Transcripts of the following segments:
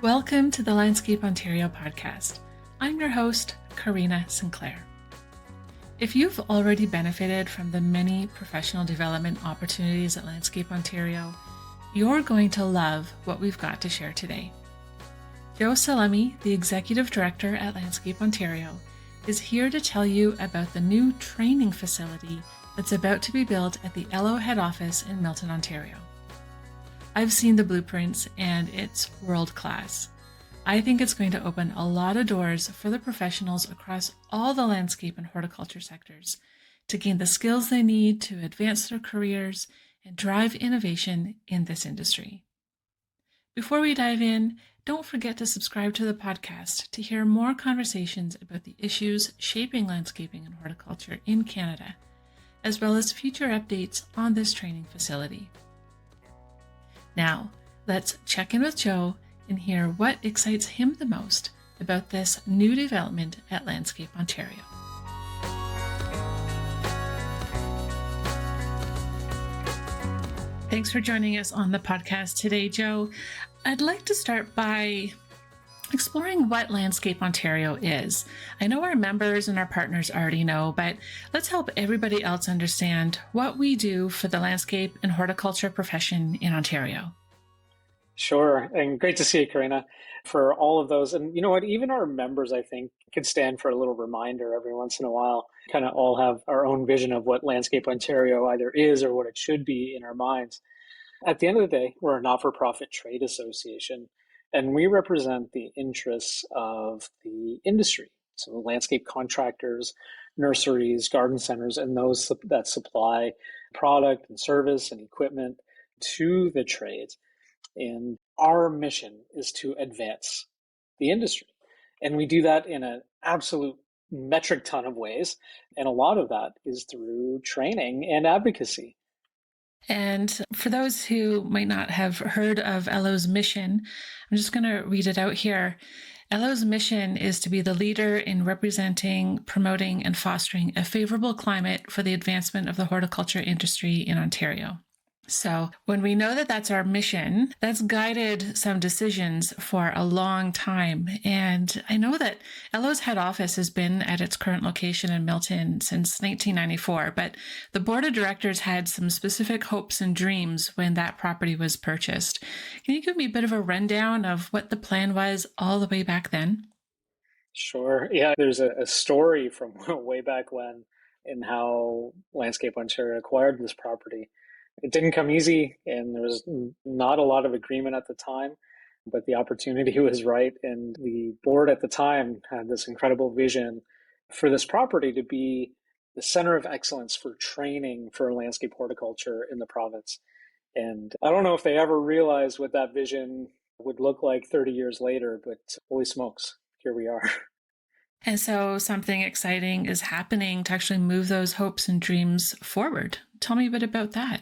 Welcome to the Landscape Ontario podcast. I'm your host, Karina Sinclair. If you've already benefited from the many professional development opportunities at Landscape Ontario, you're going to love what we've got to share today. Joe Salemi, the Executive Director at Landscape Ontario, is here to tell you about the new training facility that's about to be built at the LO head office in Milton, Ontario. I've seen the blueprints and it's world class. I think it's going to open a lot of doors for the professionals across all the landscape and horticulture sectors to gain the skills they need to advance their careers and drive innovation in this industry. Before we dive in, don't forget to subscribe to the podcast to hear more conversations about the issues shaping landscaping and horticulture in Canada, as well as future updates on this training facility. Now, let's check in with Joe and hear what excites him the most about this new development at Landscape Ontario. Thanks for joining us on the podcast today, Joe. I'd like to start by exploring what Landscape Ontario is. I know our members and our partners already know, but let's help everybody else understand what we do for the landscape and horticulture profession in Ontario. Sure, and great to see you, Karina, for all of those. And you know what, even our members, I think, could stand for a little reminder every once in a while. Kind of all have our own vision of what Landscape Ontario either is or what it should be in our minds. At the end of the day, we're a not-for-profit trade association, and we represent the interests of the industry. So landscape contractors, nurseries, garden centers, and those that supply product and service and equipment to the trades. And our mission is to advance the industry. And we do that in an absolute metric ton of ways. And a lot of that is through training and advocacy. And for those who might not have heard of LO's mission, I'm just going to read it out here. LO's mission is to be the leader in representing, promoting, and fostering a favorable climate for the advancement of the horticulture industry in Ontario. So when we know that that's our mission, that's guided some decisions for a long time. And I know that LO's head office has been at its current location in Milton since 1994, but the board of directors had some specific hopes and dreams when that property was purchased. Can you give me a bit of a rundown of what the plan was all the way back then? Sure. Yeah, there's a story from way back when in how Landscape Ontario acquired this property. It didn't come easy, and there was not a lot of agreement at the time, but the opportunity was right. And the board at the time had this incredible vision for this property to be the center of excellence for training for landscape horticulture in the province. And I don't know if they ever realized what that vision would look like 30 years later, but holy smokes, here we are. And so something exciting is happening to actually move those hopes and dreams forward. Tell me a bit about that.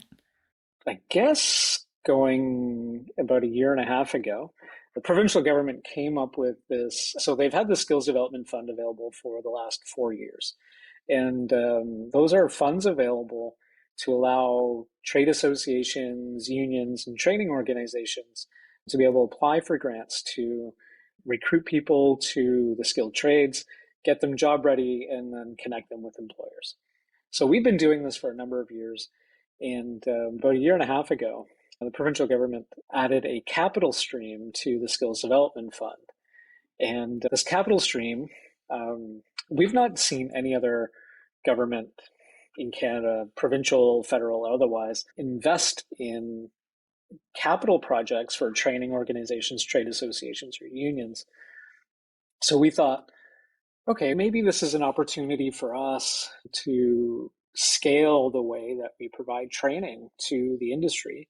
I guess going about a year and a half ago, the provincial government came up with this. So they've had the Skills Development Fund available for the last 4 years. And those are funds available to allow trade associations, unions, and training organizations to be able to apply for grants to recruit people to the skilled trades, get them job ready, and then connect them with employers. So we've been doing this for a number of years. And about a year and a half ago, the provincial government added a capital stream to the Skills Development Fund. And this capital stream, we've not seen any other government in Canada, provincial, federal, otherwise, invest in capital projects for training organizations, trade associations, or unions. So we thought, okay, maybe this is an opportunity for us to scale the way that we provide training to the industry.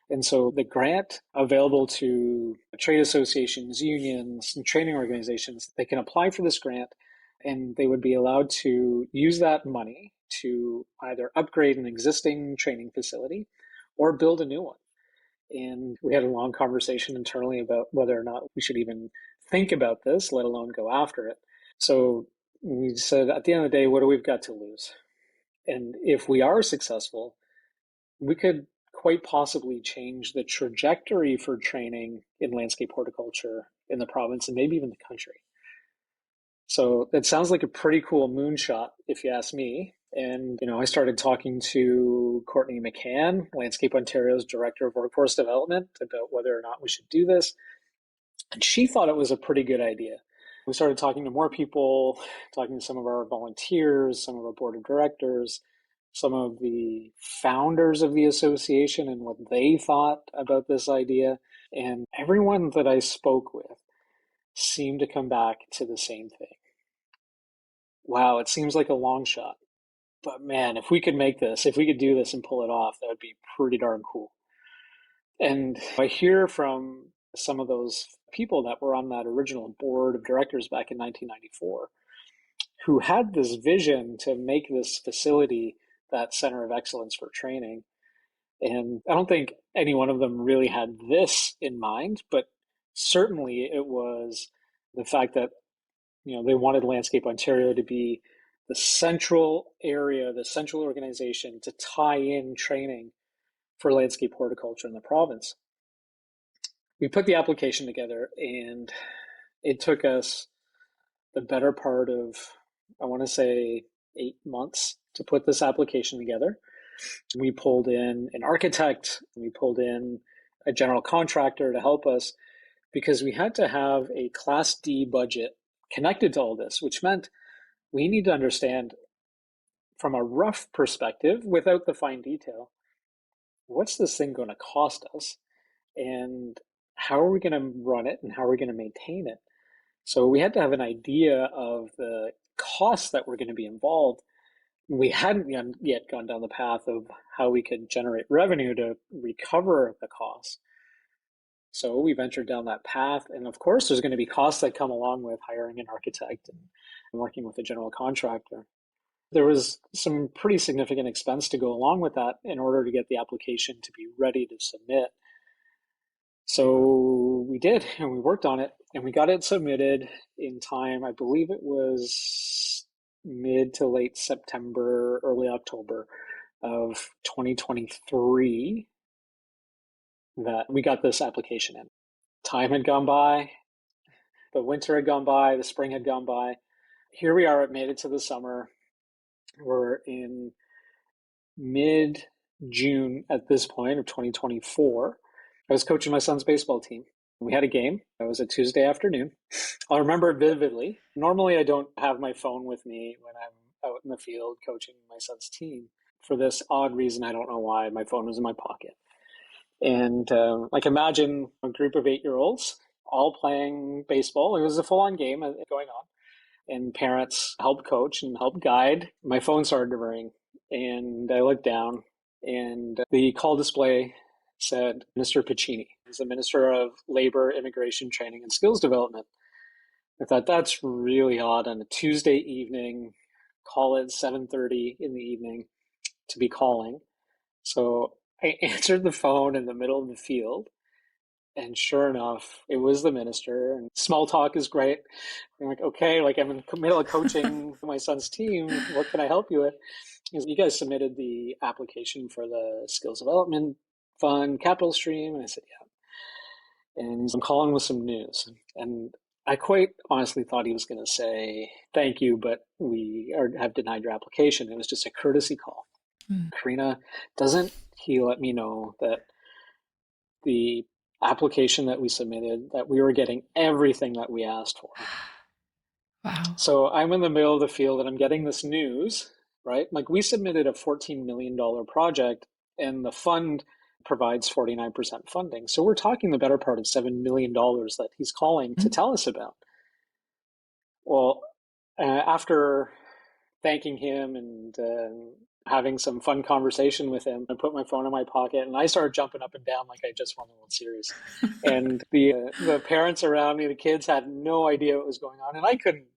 And so the grant available to trade associations, unions, and training organizations, they can apply for this grant and they would be allowed to use that money to either upgrade an existing training facility or build a new one. And we had a long conversation internally about whether or not we should even think about this, let alone go after it. So we said, at the end of the day, what do we've got to lose? And if we are successful, we could quite possibly change the trajectory for training in landscape horticulture in the province and maybe even the country. So it sounds like a pretty cool moonshot, if you ask me. And, I started talking to Courtney McCann, Landscape Ontario's Director of Workforce Development, about whether or not we should do this. And she thought it was a pretty good idea. We started talking to more people, talking to some of our volunteers, some of our board of directors, some of the founders of the association and what they thought about this idea. And everyone that I spoke with seemed to come back to the same thing. Wow, it seems like a long shot. But man, if we could do this and pull it off, that would be pretty darn cool. And I hear from some of those people that were on that original board of directors back in 1994 who had this vision to make this facility that center of excellence for training. And I don't think any one of them really had this in mind, but certainly it was the fact that, they wanted Landscape Ontario to be the central area, the central organization to tie in training for landscape horticulture in the province. We put the application together, and it took us the better part of, I want to say, 8 months to put this application together. We pulled in an architect, we pulled in a general contractor to help us because we had to have a Class D budget connected to all this, which meant we need to understand from a rough perspective, without the fine detail, what's this thing going to cost us and how are we going to run it and how are we going to maintain it? So we had to have an idea of the costs that were going to be involved. We hadn't yet gone down the path of how we could generate revenue to recover the costs. So we ventured down that path. And of course, there's going to be costs that come along with hiring an architect and working with a general contractor. There was some pretty significant expense to go along with that in order to get the application to be ready to submit. So we did, and we worked on it, and we got it submitted in time. I believe it was mid to late September, early October of 2023 that we got this application in. Time had gone by, the winter had gone by, the spring had gone by. Here we are, it made it to the summer. We're in mid-June at this point of 2024. I was coaching my son's baseball team. We had a game. It was a Tuesday afternoon. I'll remember it vividly. Normally, I don't have my phone with me when I'm out in the field coaching my son's team. For this odd reason, I don't know why, my phone was in my pocket. And imagine a group of 8-year-olds all playing baseball. It was a full-on game going on. And parents helped coach and help guide. My phone started to ring, and I looked down, and the call display said Mr. Piccini. He's the Minister of Labor, Immigration, Training, and Skills Development. I thought that's really odd on a Tuesday evening, call it 7:30 in the evening to be calling. So I answered the phone in the middle of the field. And sure enough, it was the minister. And small talk is great. I'm like, okay, I'm in the middle of coaching my son's team. What can I help you with? You guys submitted the application for the Skills Development Fund capital stream. And I said, yeah. And I'm calling with some news. And I quite honestly thought he was going to say, thank you, but we have denied your application. It was just a courtesy call. Karina, doesn't he let me know that the application that we submitted, that we were getting everything that we asked for? Wow. So I'm in the middle of the field and I'm getting this news, right? We submitted a $14 million project and the fund provides 49% funding. So we're talking the better part of $7 million that he's calling to tell us about. Well, after thanking him and having some fun conversation with him, I put my phone in my pocket and I started jumping up and down like I just won the World Series. And the parents around me, the kids, had no idea what was going on, and I couldn't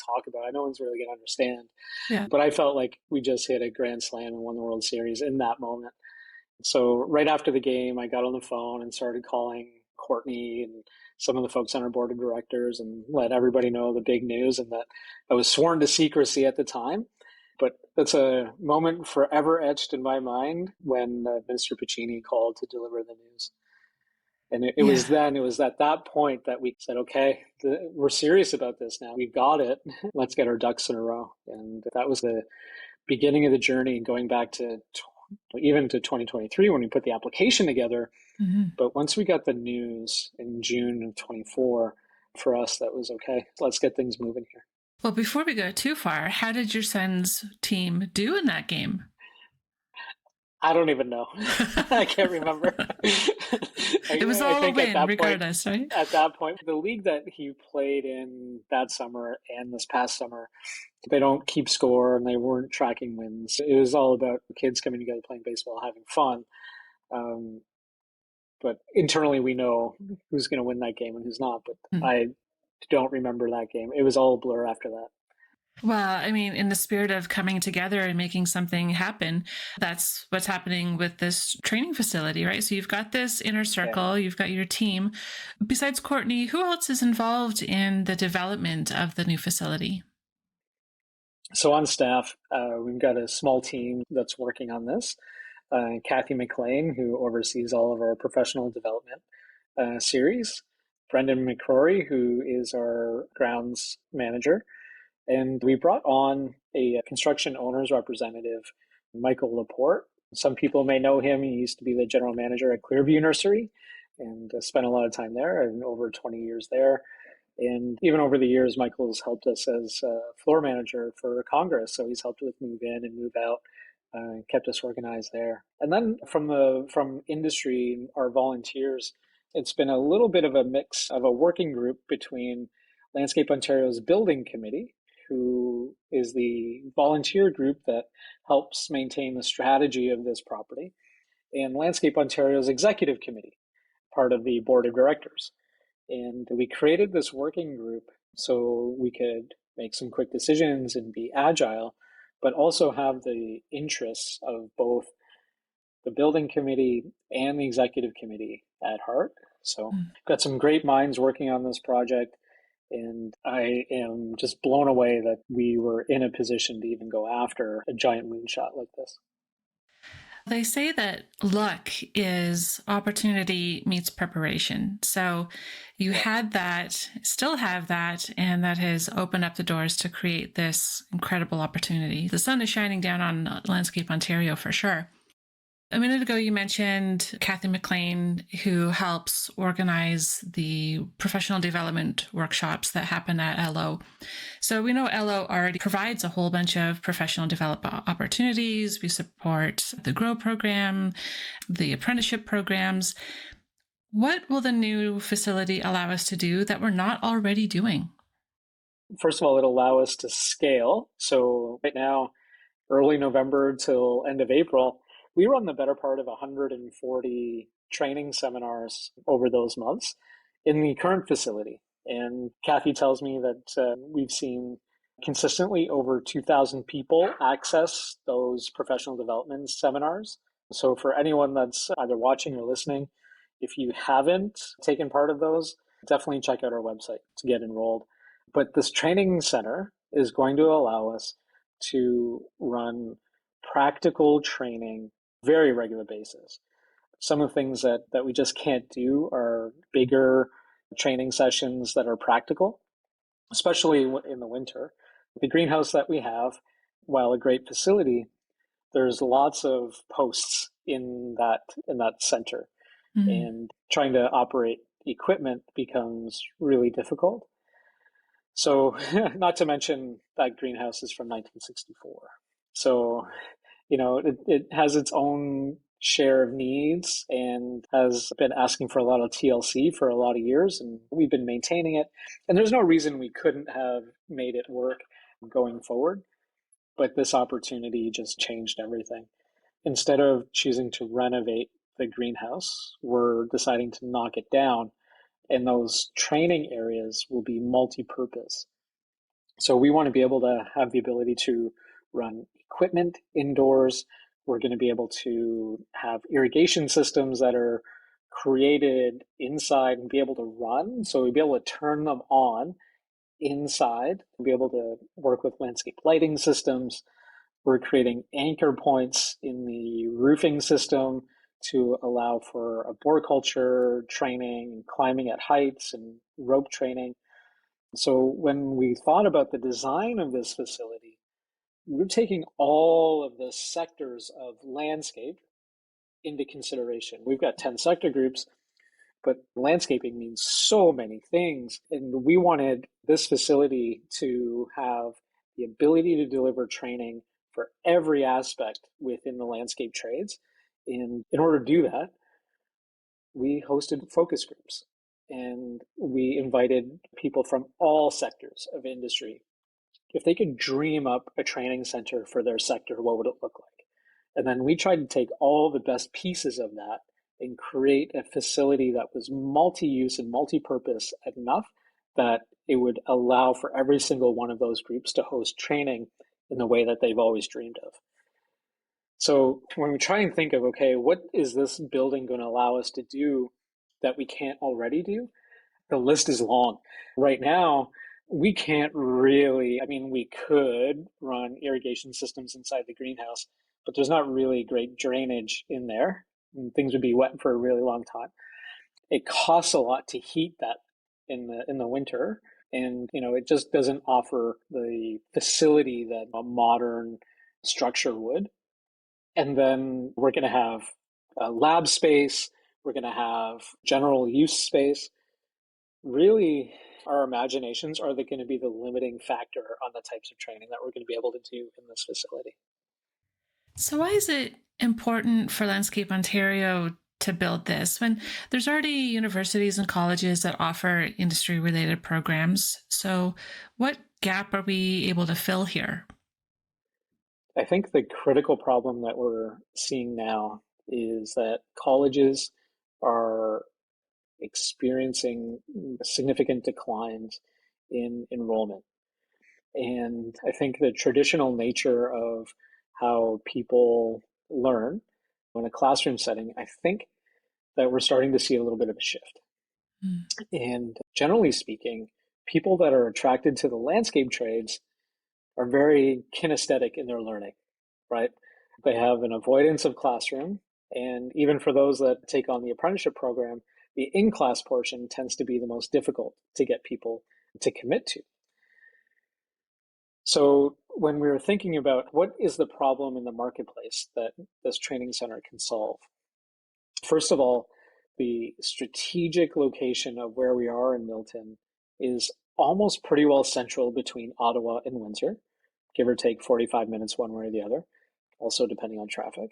talk about it. No one's really going to understand. Yeah. But I felt like we just hit a grand slam and won the World Series in that moment. So right after the game, I got on the phone and started calling Courtney and some of the folks on our board of directors and let everybody know the big news, and that I was sworn to secrecy at the time. But that's a moment forever etched in my mind when Minister Piccini called to deliver the news. And it Yeah. was then, it was at that point that we said, okay, we're serious about this now. We've got it. Let's get our ducks in a row. And that was the beginning of the journey, going back to even to 2023 when we put the application together. Hmm. But once we got the news in June of 24, for us, that was okay. Let's get things moving here. Well, before we go too far, how did your son's team do in that game? I don't even know. I can't remember. It was I all a think win, regardless, right? at that point, the league that he played in that summer and this past summer, they don't keep score and they weren't tracking wins. It was all about kids coming together, playing baseball, having fun. Um, but internally, we know who's going to win that game and who's not. But Hmm. I don't remember that game. It was all a blur after that. Well, I mean, in the spirit of coming together and making something happen, that's what's happening with this training facility, right? So you've got this inner Yeah. circle, you've got your team. Besides Courtney, who else is involved in the development of the new facility? So on staff, we've got a small team that's working on this. Kathy McLean, who oversees all of our professional development series. Brendan McCrory, who is our grounds manager. And we brought on a construction owners representative, Michael Laporte. Some people may know him. He used to be the general manager at Clearview Nursery and spent a lot of time there and over 20 years there. And even over the years, Michael's helped us as floor manager for Congress. So he's helped with move in and move out, kept us organized there. And then from industry, our volunteers, it's been a little bit of a mix of a working group between Landscape Ontario's building committee, who is the volunteer group that helps maintain the strategy of this property, and Landscape Ontario's executive committee, part of the board of directors. And we created this working group so we could make some quick decisions and be agile, but also have the interests of both the building committee and the executive committee at heart. So, Mm. got some great minds working on this project. And I am just blown away that we were in a position to even go after a giant moonshot like this. They say that luck is opportunity meets preparation. So you Yeah. had that, still have that, and that has opened up the doors to create this incredible opportunity. The sun is shining down on Landscape Ontario for sure. A minute ago, you mentioned Kathy McLean, who helps organize the professional development workshops that happen at LO. So we know LO already provides a whole bunch of professional development opportunities. We support the GROW program, the apprenticeship programs. What will the new facility allow us to do that we're not already doing? First of all, it'll allow us to scale. So right now, early November till end of April, we run the better part of 140 training seminars over those months in the current facility. And Kathy tells me that we've seen consistently over 2,000 people access those professional development seminars. So for anyone that's either watching or listening, if you haven't taken part of those, definitely check out our website to get enrolled. But this training center is going to allow us to run practical training very regular basis. Some of the things that we just can't do are bigger training sessions that are practical, especially in the winter. The greenhouse that we have, while a great facility, there's lots of posts in that center, Mm. and trying to operate equipment becomes really difficult. So, not to mention that greenhouse is from 1964. So, it has its own share of needs and has been asking for a lot of TLC for a lot of years, and we've been maintaining it. And there's no reason we couldn't have made it work going forward, but this opportunity just changed everything. Instead of choosing to renovate the greenhouse, we're deciding to knock it down, and those training areas will be multi-purpose. So we want to be able to have the ability to run equipment indoors. We're going to be able to have irrigation systems that are created inside and be able to run. So we'll be able to turn them on inside, be able to work with landscape lighting systems. We're creating anchor points in the roofing system to allow for arboriculture training, climbing at heights, and rope training. So when we thought about the design of this facility, we're taking all of the sectors of landscape into consideration. We've got 10 sector groups, but landscaping means so many things. And we wanted this facility to have the ability to deliver training for every aspect within the landscape trades. And in order to do that, we hosted focus groups and we invited people from all sectors of industry. If they could dream up a training center for their sector, what would it look like? And then we tried to take all the best pieces of that and create a facility that was multi-use and multi-purpose enough that it would allow for every single one of those groups to host training in the way that they've always dreamed of. So when we try and think of, okay, what is this building going to allow us to do that we can't already do? The list is long. Right now, we can't really, I mean, we could run irrigation systems inside the greenhouse, but there's not really great drainage in there, and things would be wet for a really long time. It costs a lot to heat that in the winter, and it just doesn't offer the facility that a modern structure would. And then we're going to have a lab space, we're going to have general use space. Really, our imaginations are going to be the limiting factor on the types of training that we're going to be able to do in this facility. So, why is it important for Landscape Ontario to build this when there's already universities and colleges that offer industry related programs? So, what gap are we able to fill here? I think the critical problem that we're seeing now is that colleges are experiencing significant declines in enrollment. And I think the traditional nature of how people learn in a classroom setting, I think that we're starting to see a little bit of a shift. Mm. And generally speaking, people that are attracted to the landscape trades are very kinesthetic in their learning, right? They have an avoidance of classroom. And even for those that take on the apprenticeship program, the in-class portion tends to be the most difficult to get people to commit to. So when we were thinking about what is the problem in the marketplace that this training center can solve, first of all, the strategic location of where we are in Milton is almost pretty well central between Ottawa and Windsor, give or take 45 minutes one way or the other, also depending on traffic.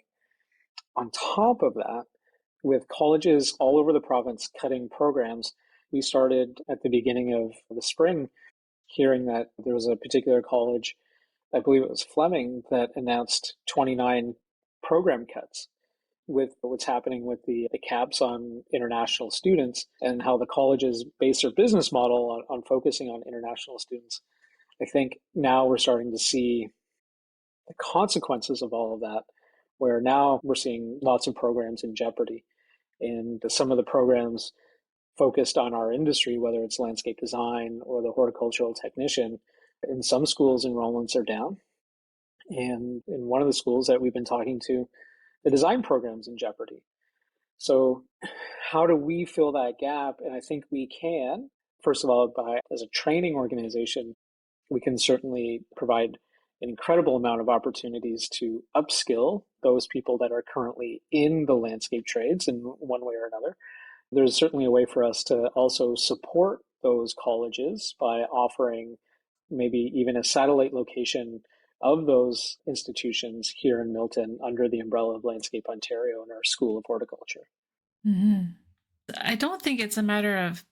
On top of that, with colleges all over the province cutting programs, we started at the beginning of the spring hearing that there was a particular college, I believe it was Fleming, that announced 29 program cuts with what's happening with the caps on international students and how the colleges base their business model on focusing on international students. I think now we're starting to see the consequences of all of that, where now we're seeing lots of programs in jeopardy. And some of the programs focused on our industry, whether it's landscape design or the horticultural technician, in some schools enrollments are down. And in one of the schools that we've been talking to, the design program's in jeopardy. So how do we fill that gap? And I think we can, first of all, as a training organization, we can certainly provide an incredible amount of opportunities to upskill those people that are currently in the landscape trades in one way or another. There's certainly a way for us to also support those colleges by offering maybe even a satellite location of those institutions here in Milton under the umbrella of Landscape Ontario and our School of Horticulture. Mhm. I don't think it's a matter of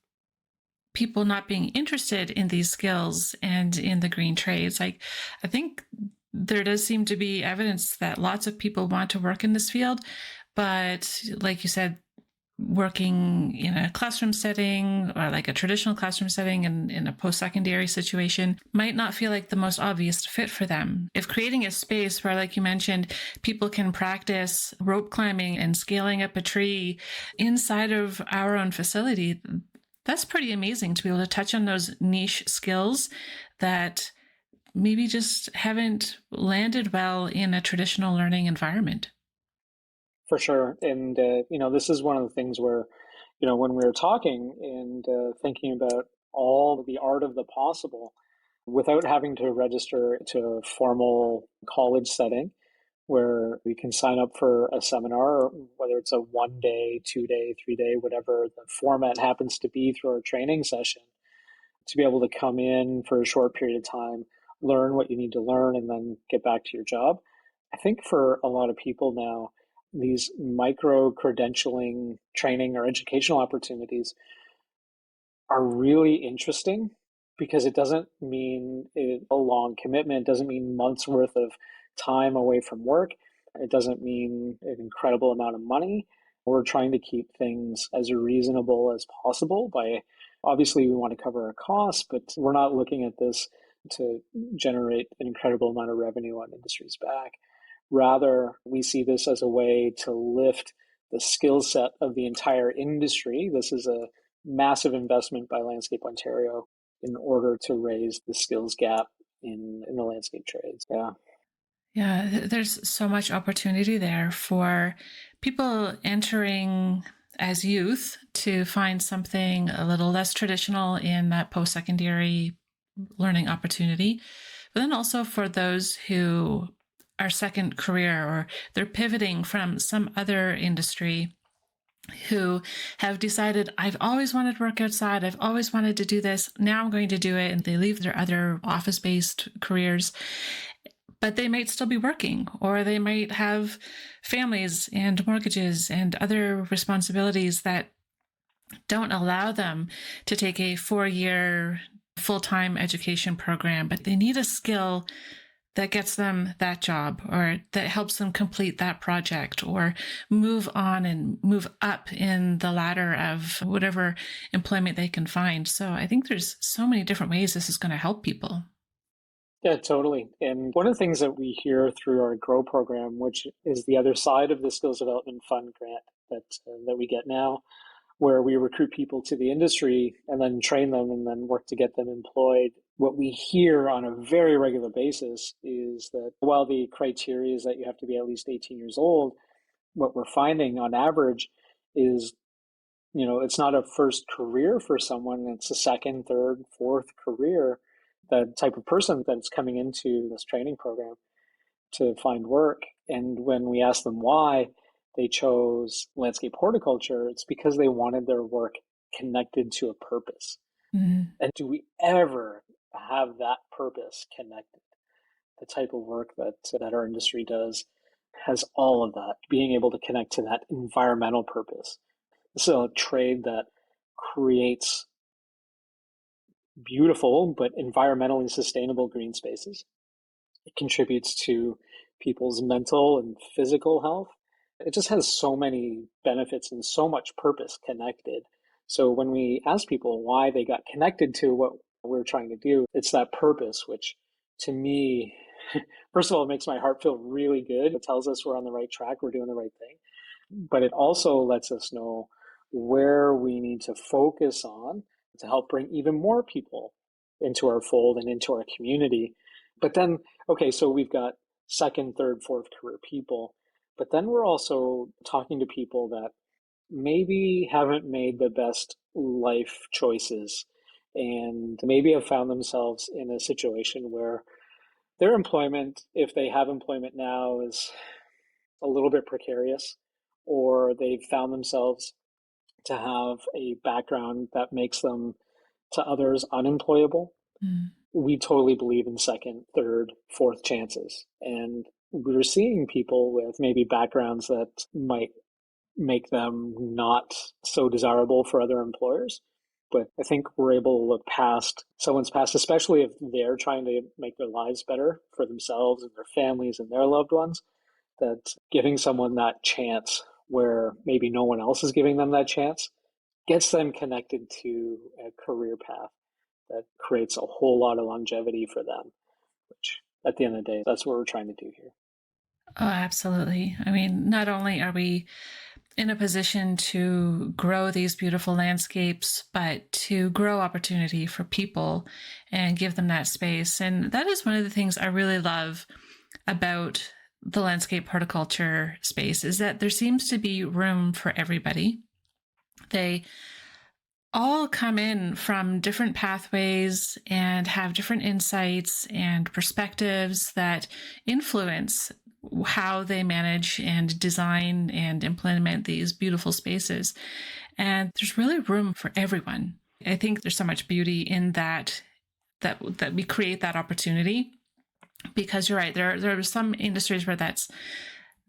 people not being interested in these skills and in the green trades. I think there does seem to be evidence that lots of people want to work in this field, but like you said, working in a classroom setting or like a traditional classroom setting and in a post-secondary situation might not feel like the most obvious fit for them. If creating a space where, like you mentioned, people can practice rope climbing and scaling up a tree inside of our own facility, that's pretty amazing to be able to touch on those niche skills that maybe just haven't landed well in a traditional learning environment. For sure. And, this is one of the things where, when we were talking and thinking about all the art of the possible without having to register to a formal college setting where we can sign up for a seminar, whether it's a 1 day, 2 day, 3 day, whatever the format happens to be through our training session, to be able to come in for a short period of time, learn what you need to learn, and then get back to your job. I think for a lot of people now, these micro credentialing training or educational opportunities are really interesting because it doesn't mean a long commitment, it doesn't mean months worth of time away from work, it doesn't mean an incredible amount of money. We're trying to keep things as reasonable as possible by obviously we want to cover our costs, but we're not looking at this to generate an incredible amount of revenue on industry's back. Rather, we see this as a way to lift the skill set of the entire industry. This is a massive investment by Landscape Ontario in order to raise the skills gap in the landscape trades. Yeah. Yeah, there's so much opportunity there for people entering as youth to find something a little less traditional in that post secondary learning opportunity. But then also for those who are second career or they're pivoting from some other industry who have decided, I've always wanted to work outside, I've always wanted to do this, now I'm going to do it. And they leave their other office based careers, but they might still be working, or they might have families and mortgages and other responsibilities that don't allow them to take a 4-year full-time education program, but they need a skill that gets them that job or that helps them complete that project or move on and move up in the ladder of whatever employment they can find. So I think there's so many different ways this is going to help people. Yeah, totally. And one of the things that we hear through our GROW program, which is the other side of the Skills Development Fund grant that we get now, where we recruit people to the industry and then train them and then work to get them employed. What we hear on a very regular basis is that while the criteria is that you have to be at least 18 years old, what we're finding on average is, it's not a first career for someone, it's a second, third, fourth career. The type of person that's coming into this training program to find work. And when we ask them why they chose landscape horticulture, it's because they wanted their work connected to a purpose. Mm. And do we ever have that purpose connected? The type of work that our industry does has all of that, being able to connect to that environmental purpose. This is a trade that creates beautiful but environmentally sustainable green spaces. It contributes to people's mental and physical health. It just has so many benefits and so much purpose connected. So when we ask people why they got connected to what we're trying to do, it's that purpose, which to me, first of all, it makes my heart feel really good. It tells us we're on the right track, we're doing the right thing. But it also lets us know where we need to focus on to help bring even more people into our fold and into our community. But then, okay, so we've got second, third, fourth career people, but then we're also talking to people that maybe haven't made the best life choices and maybe have found themselves in a situation where their employment, if they have employment now, is a little bit precarious, or they've found themselves to have a background that makes them to others unemployable. Mm. We totally believe in second, third, fourth chances. And we're seeing people with maybe backgrounds that might make them not so desirable for other employers. But I think we're able to look past someone's past, especially if they're trying to make their lives better for themselves and their families and their loved ones, that giving someone that chance where maybe no one else is giving them that chance gets them connected to a career path that creates a whole lot of longevity for them, which at the end of the day, that's what we're trying to do here. Oh, absolutely. I mean, not only are we in a position to grow these beautiful landscapes, but to grow opportunity for people and give them that space. And that is one of the things I really love about the landscape horticulture space is that there seems to be room for everybody. They all come in from different pathways and have different insights and perspectives that influence how they manage and design and implement these beautiful spaces. And there's really room for everyone. I think there's so much beauty in that we create that opportunity, because you're right, there are some industries where that's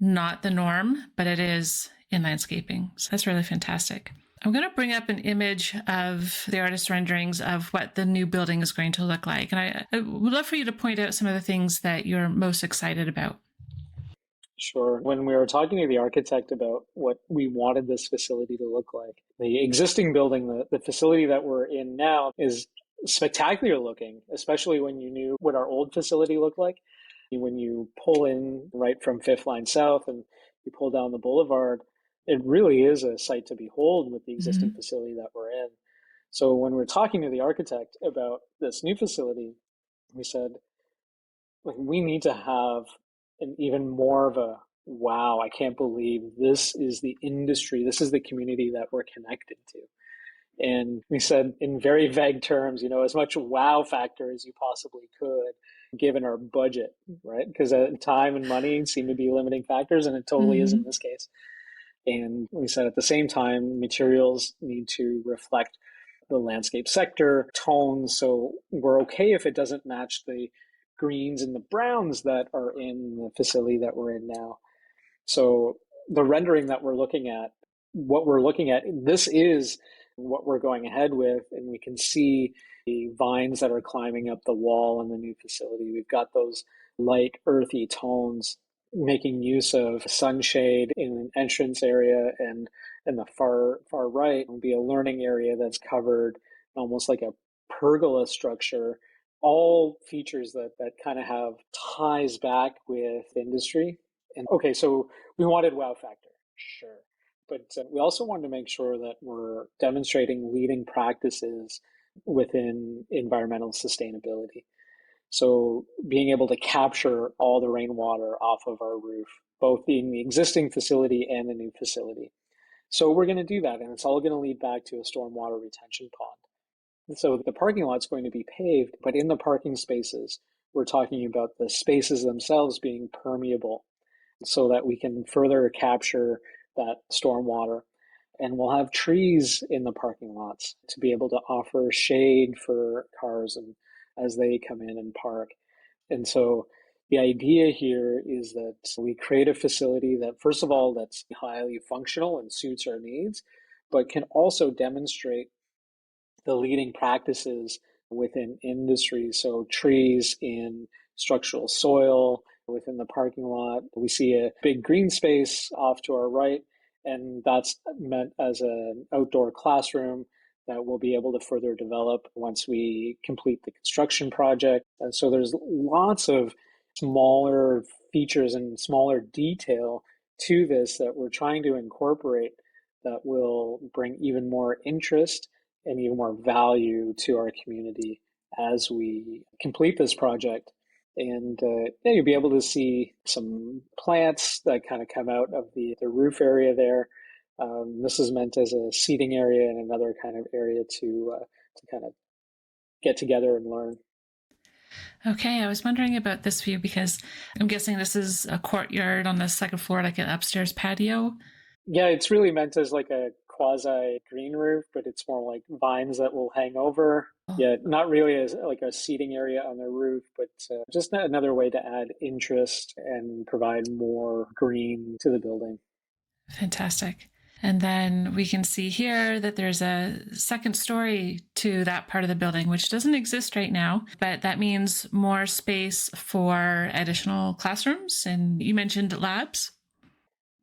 not the norm, but it is in landscaping. So that's really fantastic. I'm going to bring up an image of the artist renderings of what the new building is going to look like. And I would love for you to point out some of the things that you're most excited about. Sure. When we were talking to the architect about what we wanted this facility to look like, the existing building, the facility that we're in now, is spectacular looking, especially when you knew what our old facility looked like. When you pull in right from Fifth Line South and you pull down the boulevard, it really is a sight to behold with the existing Mm-hmm. facility that we're in. So when we're talking to the architect about this new facility, we said, like, we need to have an even more of a wow, I can't believe this is the industry, this is the community that we're connected to. And we said in very vague terms, as much wow factor as you possibly could, given our budget, right? Because time and money seem to be limiting factors, and it totally is in Mm-hmm. this case. And we said at the same time, materials need to reflect the landscape sector, tones. So we're okay if it doesn't match the greens and the browns that are in the facility that we're in now. So the rendering that we're looking at, what we're looking at, this is what we're going ahead with. And we can see the vines that are climbing up the wall in the new facility. We've got those light, earthy tones, making use of sunshade in an entrance area, and in the far right will be a learning area that's covered almost like a pergola structure. All features that kind of have ties back with industry. And okay, so we wanted wow factor, sure. But we also wanted to make sure that we're demonstrating leading practices within environmental sustainability. So being able to capture all the rainwater off of our roof, both in the existing facility and the new facility. So we're going to do that, and it's all going to lead back to a stormwater retention pond. So the parking lot's going to be paved, but in the parking spaces, we're talking about the spaces themselves being permeable so that we can further capture that stormwater. And we'll have trees in the parking lots to be able to offer shade for cars and as they come in and park. And so the idea here is that we create a facility that, first of all, that's highly functional and suits our needs, but can also demonstrate the leading practices within industry. So trees in structural soil within the parking lot. We see a big green space off to our right, and that's meant as an outdoor classroom that we'll be able to further develop once we complete the construction project. And so there's lots of smaller features and smaller detail to this that we're trying to incorporate that will bring even more interest and even more value to our community as we complete this project. And yeah, you'll be able to see some plants that kind of come out of the roof area there. This is meant as a seating area and another kind of area to kind of get together and learn. Okay, I was wondering about this view because I'm guessing this is a courtyard on the second floor, like an upstairs patio. Yeah, it's really meant as like a quasi green roof, but it's more like vines that will hang over. Yeah, not really as like a seating area on the roof, but just another way to add interest and provide more green to the building. Fantastic. And then we can see here that there's a second story to that part of the building, which doesn't exist right now, but that means more space for additional classrooms. And you mentioned labs.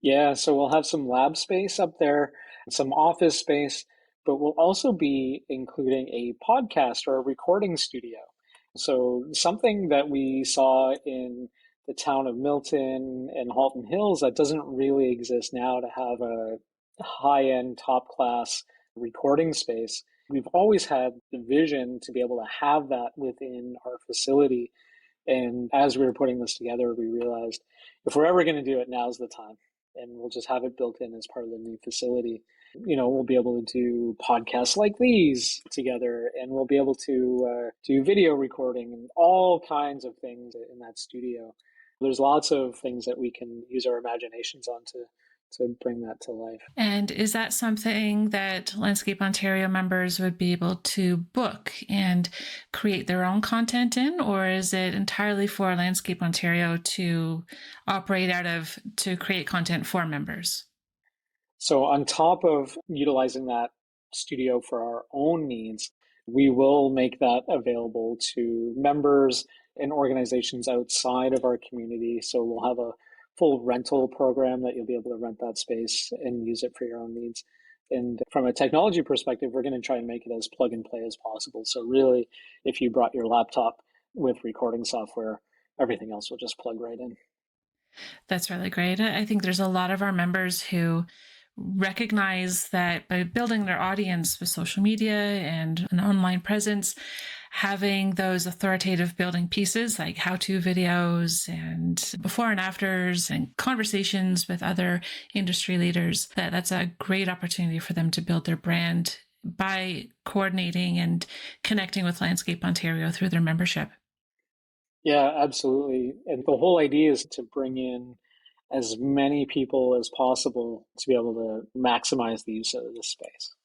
Yeah, so we'll have some lab space up there, some office space, but we'll also be including a podcast or a recording studio. So something that we saw in the town of Milton and Halton Hills that doesn't really exist now, to have a high-end, top-class recording space. We've always had the vision to be able to have that within our facility. And as we were putting this together, we realized if we're ever going to do it, now's the time. And we'll just have it built in as part of the new facility. We'll be able to do podcasts like these together, and we'll be able to do video recording and all kinds of things in that studio. There's lots of things that we can use our imaginations on to bring that to life. And is that something that Landscape Ontario members would be able to book and create their own content in, or is it entirely for Landscape Ontario to operate out of to create content for members? So on top of utilizing that studio for our own needs, we will make that available to members and organizations outside of our community. So we'll have a full rental program that you'll be able to rent that space and use it for your own needs. And from a technology perspective, we're going to try and make it as plug and play as possible. So really, if you brought your laptop with recording software, everything else will just plug right in. That's really great. I think there's a lot of our members who recognize that by building their audience with social media and an online presence, having those authoritative building pieces like how-to videos and before and afters and conversations with other industry leaders, that's a great opportunity for them to build their brand by coordinating and connecting with Landscape Ontario through their membership. Yeah, absolutely. And the whole idea is to bring in as many people as possible to be able to maximize the use of this space.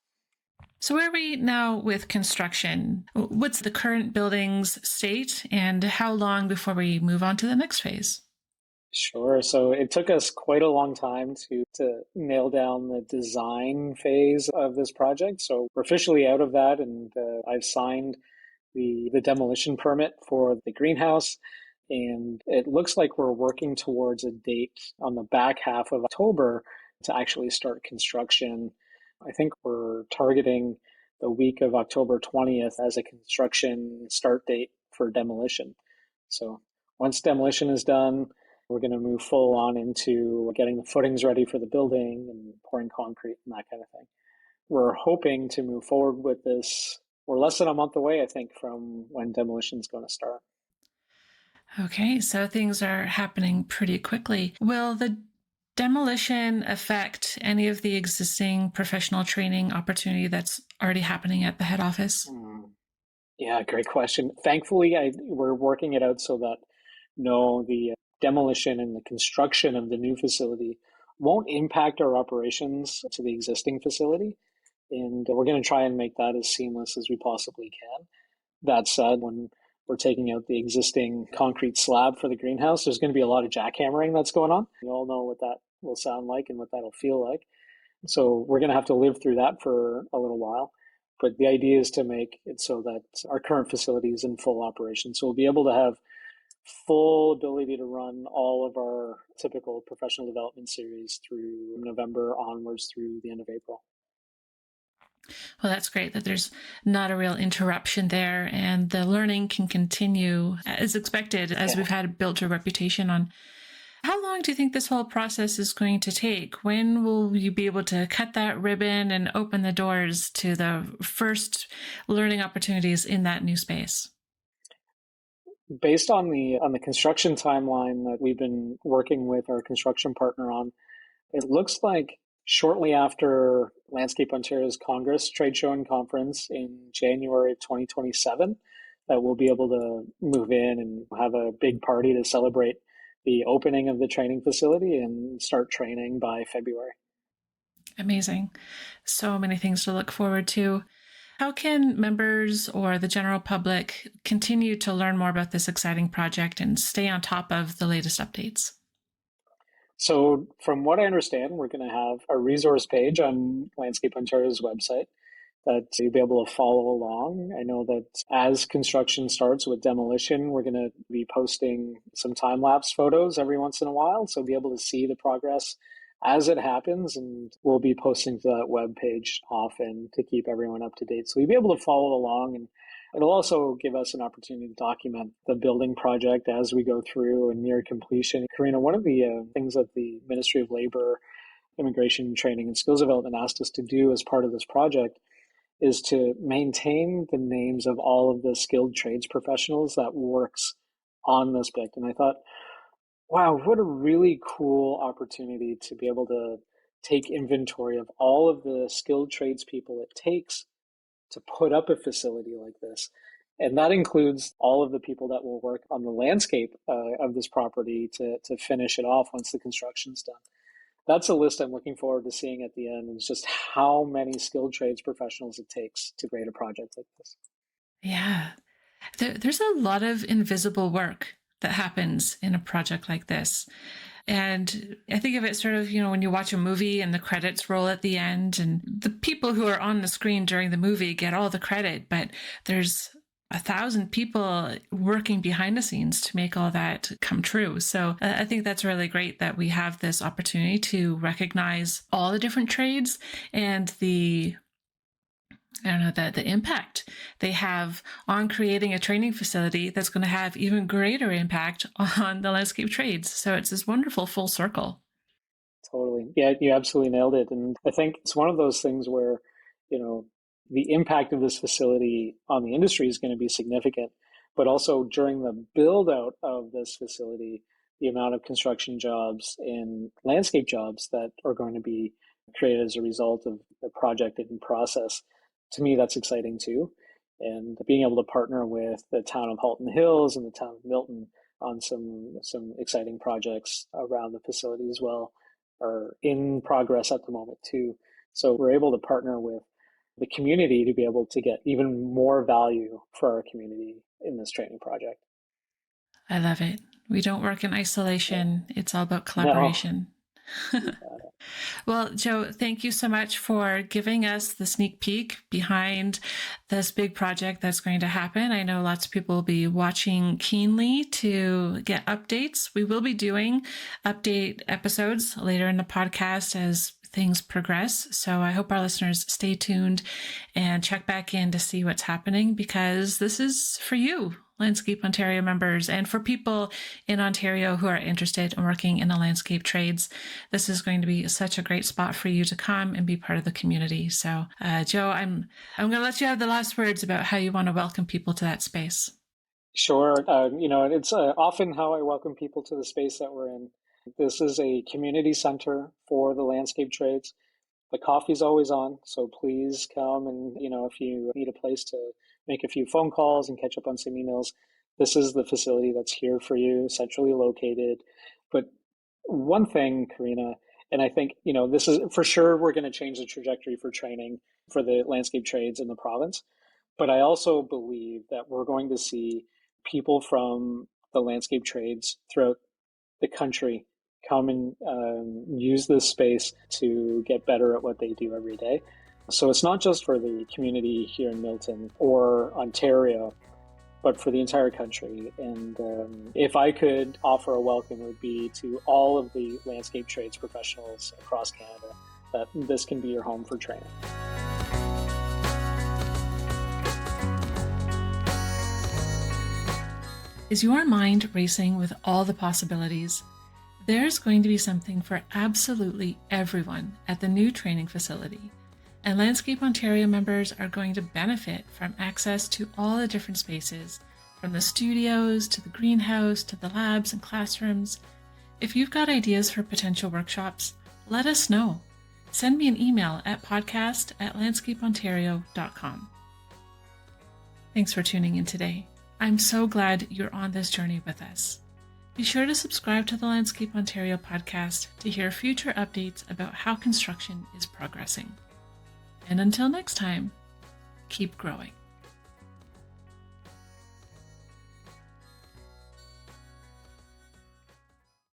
So where are we now with construction? What's the current building's state and how long before we move on to the next phase? Sure. So it took us quite a long time to nail down the design phase of this project. So we're officially out of that, and I've signed the demolition permit for the greenhouse. And it looks like we're working towards a date on the back half of October to actually start construction. I think we're targeting the week of October 20th as a construction start date for demolition. So once demolition is done, we're going to move full on into getting the footings ready for the building and pouring concrete and that kind of thing. We're hoping to move forward with this. We're less than a month away, I think, from when demolition is going to start. Okay, so things are happening pretty quickly. Will the demolition affect any of the existing professional training opportunity that's already happening at the head office? Yeah, great question. Thankfully, we're working it out so that no, the demolition and the construction of the new facility won't impact our operations to the existing facility. And we're going to try and make that as seamless as we possibly can. That said, when we're taking out the existing concrete slab for the greenhouse, there's going to be a lot of jackhammering that's going on. You all know what that will sound like and what that'll feel like. So we're going to have to live through that for a little while. But the idea is to make it so that our current facility is in full operation. So we'll be able to have full ability to run all of our typical professional development series through November onwards through the end of April. Well, that's great that there's not a real interruption there and the learning can continue as expected as we've had built a reputation on. How long do you think this whole process is going to take? When will you be able to cut that ribbon and open the doors to the first learning opportunities in that new space? Based on the construction timeline that we've been working with our construction partner on, it looks like shortly after Landscape Ontario's Congress trade show and conference in January of 2027, that we'll be able to move in and have a big party to celebrate the opening of the training facility and start training by February. Amazing. So many things to look forward to. How can members or the general public continue to learn more about this exciting project and stay on top of the latest updates? So from what I understand, we're going to have a resource page on Landscape Ontario's website that you'll be able to follow along. I know that as construction starts with demolition, we're going to be posting some time-lapse photos every once in a while, so be able to see the progress as it happens, and we'll be posting to that web page often to keep everyone up to date. So you'll be able to follow along, and it'll also give us an opportunity to document the building project as we go through and near completion. Karina, one of the things that the Ministry of Labour, Immigration, Training and Skills Development asked us to do as part of this project is to maintain the names of all of the skilled trades professionals that works on this project. And I thought, wow, what a really cool opportunity to be able to take inventory of all of the skilled tradespeople it takes to put up a facility like this. And that includes all of the people that will work on the landscape of this property to finish it off once the construction's done. That's a list I'm looking forward to seeing at the end, is just how many skilled trades professionals it takes to create a project like this. Yeah. There's a lot of invisible work that happens in a project like this. And I think of it sort of, when you watch a movie and the credits roll at the end, and the people who are on the screen during the movie get all the credit, but there's 1,000 people working behind the scenes to make all that come true. So I think that's really great that we have this opportunity to recognize all the different trades and the impact they have on creating a training facility that's going to have even greater impact on the landscape trades. So it's this wonderful full circle. Totally. Yeah, you absolutely nailed it. And I think it's one of those things where, the impact of this facility on the industry is going to be significant, but also during the build out of this facility, the amount of construction jobs and landscape jobs that are going to be created as a result of the project and process. To me, that's exciting too. And being able to partner with the town of Halton Hills and the town of Milton on some exciting projects around the facility as well are in progress at the moment too. So we're able to partner with the community to be able to get even more value for our community in this training project. I love it. We don't work in isolation. Yeah. It's all about No. collaboration. Well, Joe, thank you so much for giving us the sneak peek behind this big project that's going to happen. I know lots of people will be watching keenly to get updates. We will be doing update episodes later in the podcast as things progress. So I hope our listeners stay tuned and check back in to see what's happening, because this is for you, Landscape Ontario members, and for people in Ontario who are interested in working in the landscape trades. This is going to be such a great spot for you to come and be part of the community. So, Joe, I'm going to let you have the last words about how you want to welcome people to that space. Sure. It's often how I welcome people to the space that we're in. This is a community center for the landscape trades. The coffee's always on, so please come. And, if you need a place to make a few phone calls and catch up on some emails, this is the facility that's here for you, centrally located. But one thing, Karina, and I think, this is for sure, we're going to change the trajectory for training for the landscape trades in the province. But I also believe that we're going to see people from the landscape trades throughout the country come and use this space to get better at what they do every day. So it's not just for the community here in Milton or Ontario, but for the entire country. And if I could offer a welcome, it would be to all of the landscape trades professionals across Canada, that this can be your home for training. Is your mind racing with all the possibilities? There's going to be something for absolutely everyone at the new training facility, and Landscape Ontario members are going to benefit from access to all the different spaces, from the studios to the greenhouse to the labs and classrooms. If you've got ideas for potential workshops, let us know. Send me an email at podcast@landscapeontario.com. Thanks for tuning in today. I'm so glad you're on this journey with us. Be sure to subscribe to the Landscape Ontario podcast to hear future updates about how construction is progressing. And until next time, keep growing.